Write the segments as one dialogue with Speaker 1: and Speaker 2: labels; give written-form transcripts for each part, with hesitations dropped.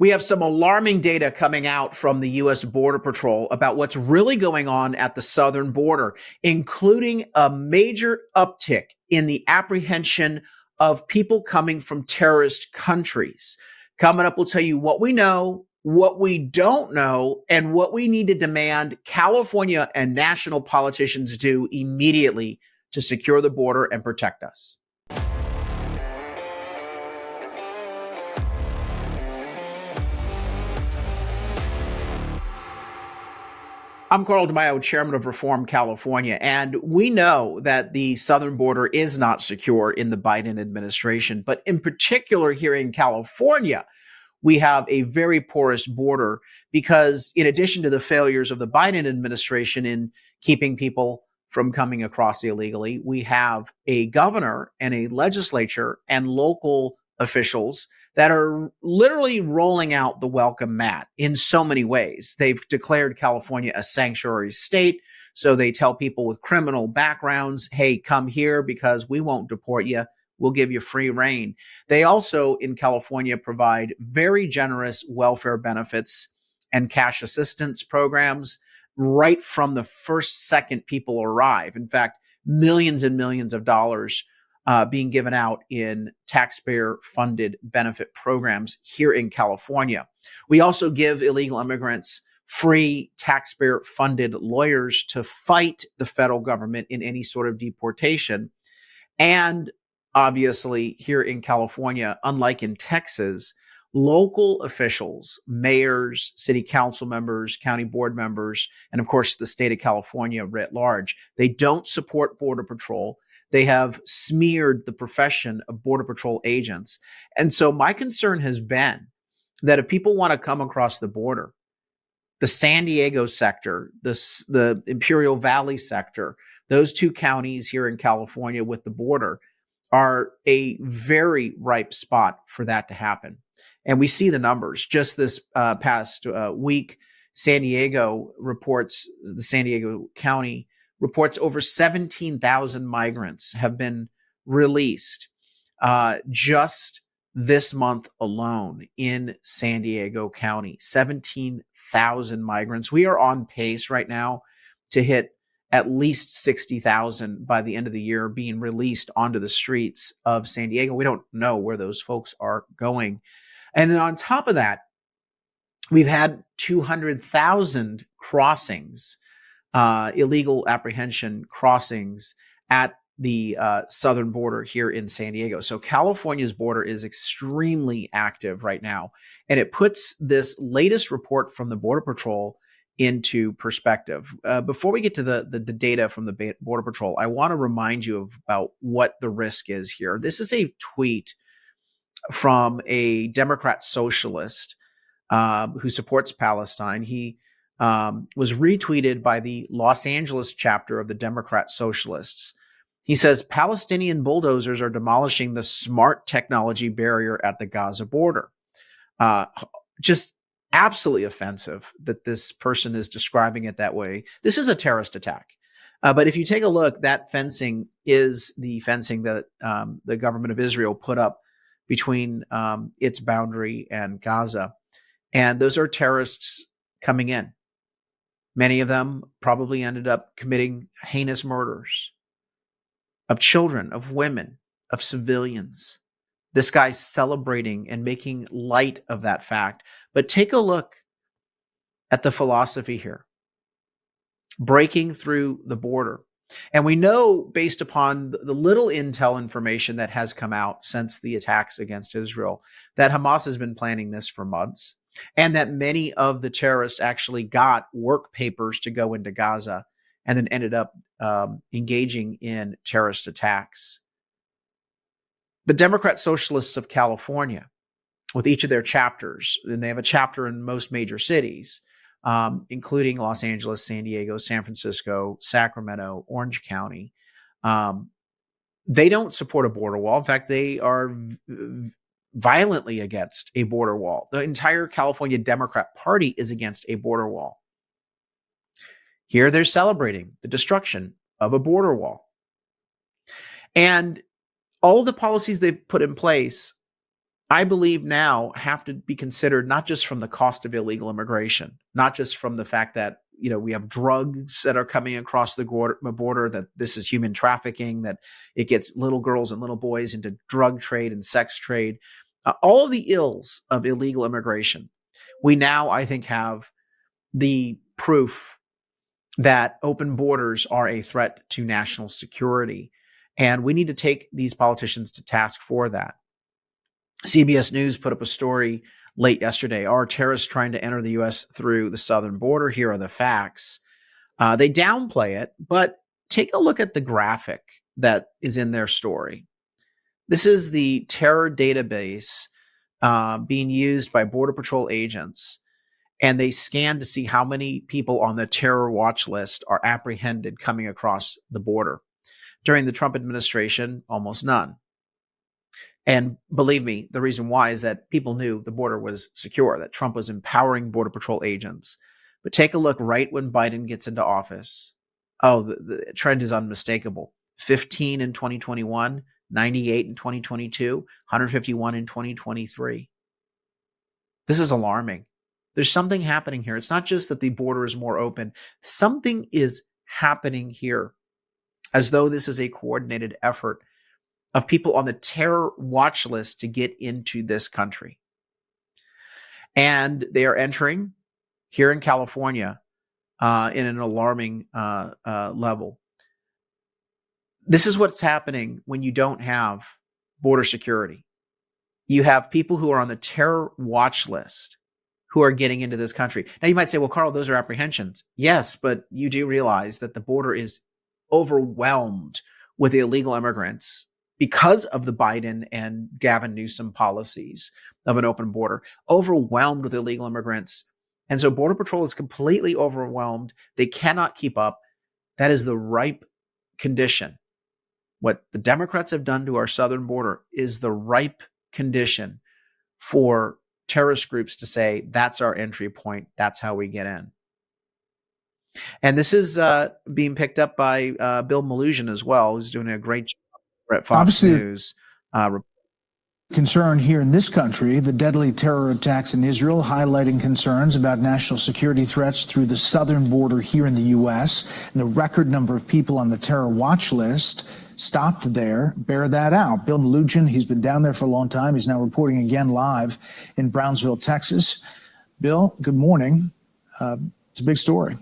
Speaker 1: We have some alarming data coming out from the U.S. Border Patrol about what's really going on at the southern border, including a major uptick in the apprehension of people coming from terrorist countries. Coming up, we'll tell you what we know, what we don't know, and what we need to demand California and national politicians do immediately to secure the border and protect us. I'm Carl DeMaio, chairman of Reform California, and we know that the southern border is not secure in the Biden administration, but in particular here in California, we have a very porous border because in addition to the failures of the Biden administration in keeping people from coming across illegally, we have a governor and a legislature and local officials that are literally rolling out the welcome mat in so many ways. They've declared California a sanctuary state. So they tell people with criminal backgrounds, hey, come here because we won't deport you. We'll give you free reign. They also in California provide very generous welfare benefits and cash assistance programs right from the first second people arrive. In fact, millions and millions of dollars being given out in taxpayer-funded benefit programs here in California. We also give illegal immigrants free taxpayer-funded lawyers to fight the federal government in any sort of deportation. And obviously, here in California, unlike in Texas, local officials, mayors, city council members, county board members, and of course, the state of California writ large, they don't support Border Patrol. They have smeared the profession of Border Patrol agents. And so my concern has been that if people want to come across the border, the San Diego sector, the Imperial Valley sector, those two counties here in California with the border are a very ripe spot for that to happen. And we see the numbers. Just this past week, the San Diego County reports over 17,000 migrants have been released just this month alone in San Diego County. 17,000 migrants. We are on pace right now to hit at least 60,000 by the end of the year being released onto the streets of San Diego. We don't know where those folks are going. And then on top of that, we've had 200,000 crossings, illegal apprehension crossings at the southern border here in San Diego. So California's border is extremely active right now. And it puts this latest report from the Border Patrol into perspective. Before we get to the data from the Border Patrol, I want to remind you about what the risk is here. This is a tweet from a Democrat socialist who supports Palestine. He was retweeted by the Los Angeles chapter of the Democrat Socialists. He says, Palestinian bulldozers are demolishing the smart technology barrier at the Gaza border. Just absolutely offensive that this person is describing it that way. This is a terrorist attack. But if you take a look, that fencing is the fencing that the government of Israel put up between its boundary and Gaza. And those are terrorists coming in. Many of them probably ended up committing heinous murders of children, of women, of civilians. This guy's celebrating and making light of that fact. But take a look at the philosophy here. Breaking through the border. And we know, based upon the little intel information that has come out since the attacks against Israel, that Hamas has been planning this for months, and that many of the terrorists actually got work papers to go into Gaza and then ended up engaging in terrorist attacks. The Democrat Socialists of California, with each of their chapters, and they have a chapter in most major cities, including Los Angeles, San Diego, San Francisco, Sacramento, Orange County. They don't support a border wall. In fact, they are violently against a border wall. The entire California Democrat Party is against a border wall. Here they're celebrating the destruction of a border wall. And all of the policies they've put in place I believe now have to be considered not just from the cost of illegal immigration, not just from the fact that we have drugs that are coming across the border, that this is human trafficking, that it gets little girls and little boys into drug trade and sex trade, all of the ills of illegal immigration. We now, I think, have the proof that open borders are a threat to national security, and we need to take these politicians to task for that. CBS News put up a story late yesterday. Are terrorists trying to enter the U.S. through the southern border? Here are the facts. They downplay it, but take a look at the graphic that is in their story. This is the terror database being used by Border Patrol agents, and they scan to see how many people on the terror watch list are apprehended coming across the border. During the Trump administration, almost none. And believe me, the reason why is that people knew the border was secure, that Trump was empowering Border Patrol agents. But take a look right when Biden gets into office. Oh, the trend is unmistakable. 15 in 2021, 98 in 2022, 151 in 2023. This is alarming. There's something happening here. It's not just that the border is more open. Something is happening here, as though this is a coordinated effort of people on the terror watch list to get into this country. And they are entering here in California in an alarming level. This is what's happening when you don't have border security. You have people who are on the terror watch list who are getting into this country. Now you might say, well, Carl, those are apprehensions. Yes, but you do realize that the border is overwhelmed with illegal immigrants because of the Biden and Gavin Newsom policies of an open border, overwhelmed with illegal immigrants. And so Border Patrol is completely overwhelmed. They cannot keep up. That is the ripe condition. What the Democrats have done to our southern border is the ripe condition for terrorist groups to say, that's our entry point. That's how we get in. And this is being picked up by Bill Malugin as well, who's doing a great job at Fox
Speaker 2: Obviously,
Speaker 1: News.
Speaker 2: Concern here in this country, the deadly terror attacks in Israel highlighting concerns about national security threats through the southern border here in the U.S. And the record number of people on the terror watch list stopped there bear that out. Bill Malugin, he's been down there for a long time. He's now reporting again live in Brownsville, Texas. Bill, good morning. It's a big story.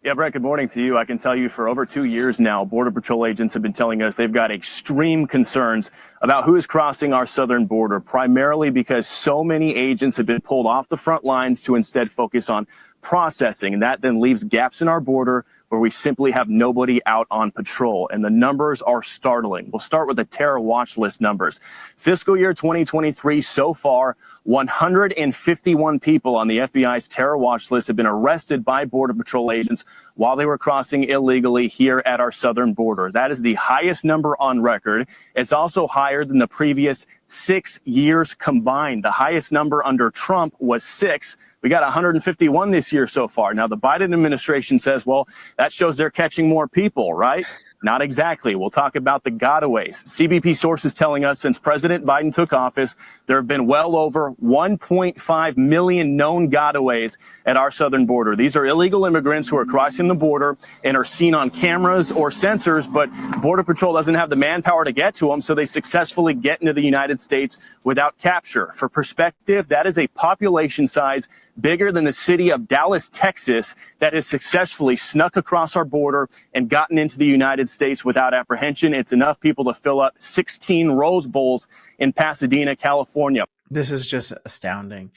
Speaker 3: Yeah, Brett, good morning to you. I can tell you for over 2 years now, Border Patrol agents have been telling us they've got extreme concerns about who is crossing our southern border, primarily because so many agents have been pulled off the front lines to instead focus on processing. And that then leaves gaps in our border where we simply have nobody out on patrol. And the numbers are startling. We'll start with the terror watch list numbers. Fiscal year 2023 so far, 151 people on the FBI's terror watch list have been arrested by Border Patrol agents while they were crossing illegally here at our southern border. That is the highest number on record. It's also higher than the previous 6 years combined. The highest number under Trump was 6. We got 151 this year so far. Now, the Biden administration says, well, that shows they're catching more people, right? Not exactly. We'll talk about the gotaways. CBP sources telling us since President Biden took office, there have been well over 1.5 million known gotaways at our southern border. These are illegal immigrants who are crossing the border and are seen on cameras or sensors, but Border Patrol doesn't have the manpower to get to them, so they successfully get into the United States without capture. For perspective, that is a population size bigger than the city of Dallas, Texas, that has successfully snuck across our border and gotten into the United States without apprehension. It's enough people to fill up 16 Rose Bowls in Pasadena, California.
Speaker 1: This is just astounding.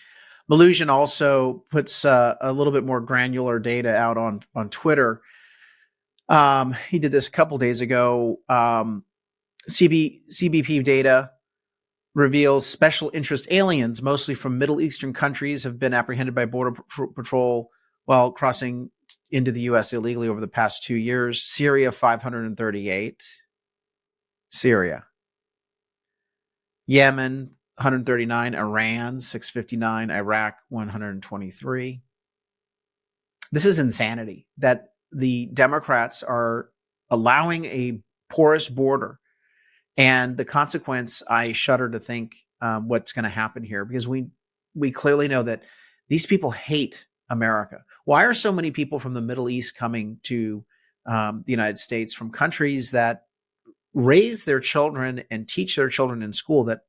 Speaker 1: Malugin also puts a little bit more granular data out on Twitter. He did this a couple days ago. CBP data reveals special interest aliens, mostly from Middle Eastern countries, have been apprehended by Border Patrol while crossing into the U.S. illegally over the past 2 years. Syria, 538. Syria. Yemen, 139. Iran, 659. Iraq, 123. This is insanity that the Democrats are allowing a porous border And the consequence, I shudder to think what's going to happen here, because we clearly know that these people hate America. Why are so many people from the Middle East coming to the United States from countries that raise their children and teach their children in school that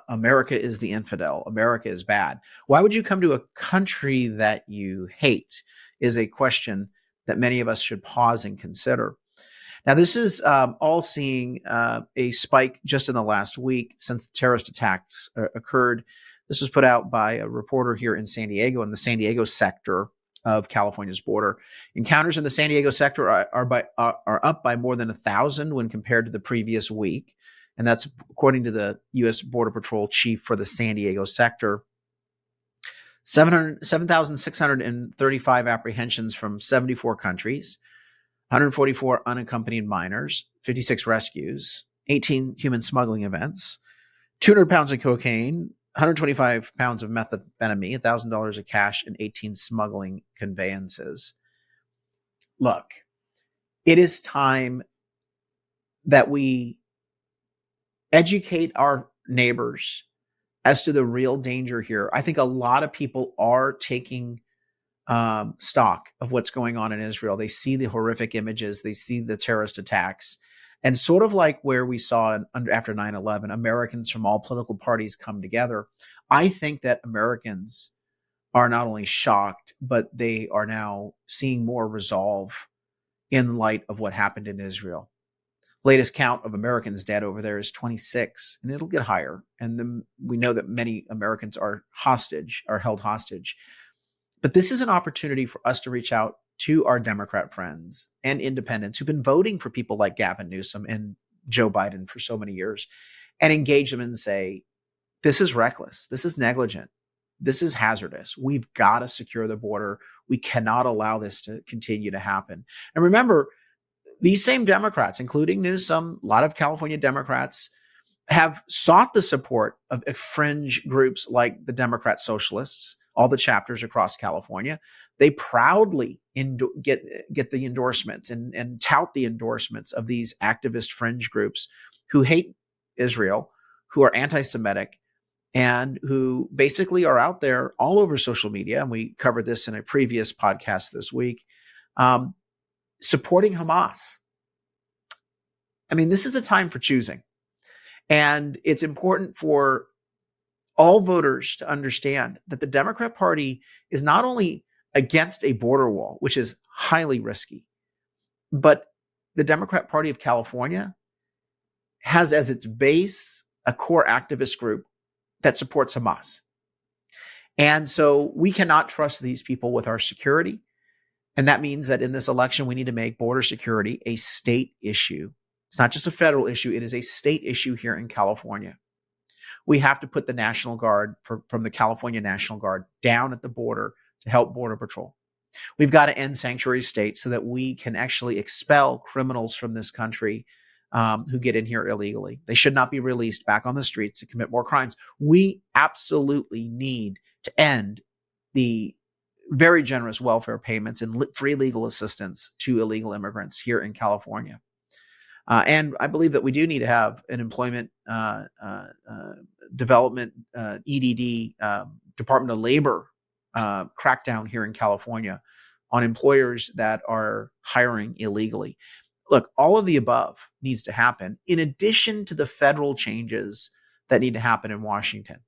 Speaker 1: America is the infidel, America is bad? Why would you come to a country that you hate? Is a question that many of us should pause and consider. Now, this is all seeing a spike just in the last week since the terrorist attacks occurred. This was put out by a reporter here in San Diego, in the San Diego sector of California's border. Encounters in the San Diego sector are up by more than 1,000 when compared to the previous week. And that's according to the U.S. Border Patrol chief for the San Diego sector. 7,635 apprehensions from 74 countries, 144 unaccompanied minors, 56 rescues, 18 human smuggling events, 200 pounds of cocaine, 125 pounds of methamphetamine, $1,000 of cash, and 18 smuggling conveyances. Look, it is time that we educate our neighbors as to the real danger here. I think a lot of people are taking stock of what's going on in Israel. They see the horrific images, they see the terrorist attacks, and sort of like where we saw after 9/11, Americans from all political parties come together. I think that Americans are not only shocked, but they are now seeing more resolve in light of what happened in Israel. Latest count of Americans dead over there is 26, and it'll get higher. And then we know that many Americans are held hostage. But this is an opportunity for us to reach out to our Democrat friends and independents who've been voting for people like Gavin Newsom and Joe Biden for so many years, and engage them and say, this is reckless. This is negligent. This is hazardous. We've got to secure the border. We cannot allow this to continue to happen. And remember, these same Democrats, including Newsom, a lot of California Democrats, have sought the support of fringe groups like the Democrat Socialists, all the chapters across California. They proudly get the endorsements and tout the endorsements of these activist fringe groups who hate Israel, who are anti-Semitic, and who basically are out there all over social media. And we covered this in a previous podcast this week, supporting Hamas. I mean, this is a time for choosing. And it's important for all voters to understand that the Democrat Party is not only against a border wall, which is highly risky, but the Democrat Party of California has as its base a core activist group that supports Hamas. And so we cannot trust these people with our security. And that means that in this election, we need to make border security a state issue. It's not just a federal issue. It is a state issue here in California. We have to put the National Guard from the California National Guard down at the border to help Border Patrol. We've got to end sanctuary states so that we can actually expel criminals from this country who get in here illegally. They should not be released back on the streets to commit more crimes. We absolutely need to end the very generous welfare payments and free legal assistance to illegal immigrants here in California. And I believe that we do need to have an employment development, EDD, Department of Labor crackdown here in California on employers that are hiring illegally. Look, all of the above needs to happen in addition to the federal changes that need to happen in Washington.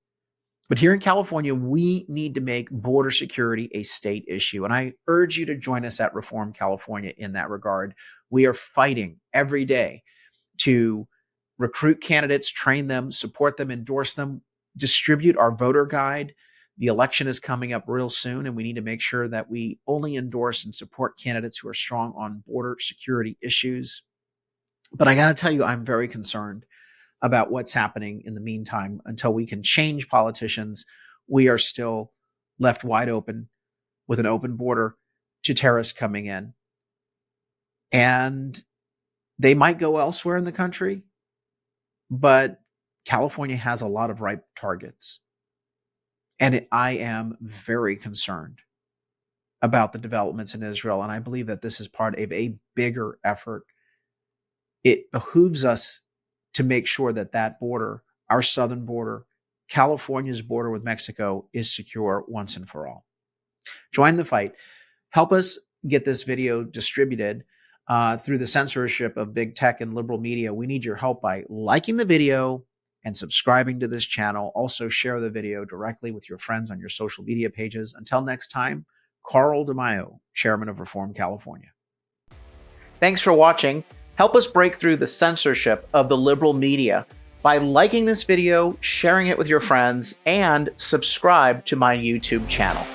Speaker 1: But here in California, we need to make border security a state issue. And I urge you to join us at Reform California in that regard. We are fighting every day to recruit candidates, train them, support them, endorse them, distribute our voter guide. The election is coming up real soon, and we need to make sure that we only endorse and support candidates who are strong on border security issues. But I got to tell you, I'm very concerned about what's happening in the meantime. Until we can change politicians, we are still left wide open with an open border to terrorists coming in. And they might go elsewhere in the country, but California has a lot of ripe targets. And I am very concerned about the developments in Israel. And I believe that this is part of a bigger effort. It behooves us to make sure that that border, our southern border, California's border with Mexico, is secure once and for all. Join the fight. Help us get this video distributed through the censorship of big tech and liberal media. We need your help by liking the video and subscribing to this channel. Also share the video directly with your friends on your social media pages. Until next time, Carl DeMaio, Chairman of Reform California. Thanks for watching. Help us break through the censorship of the liberal media by liking this video, sharing it with your friends, and subscribe to my YouTube channel.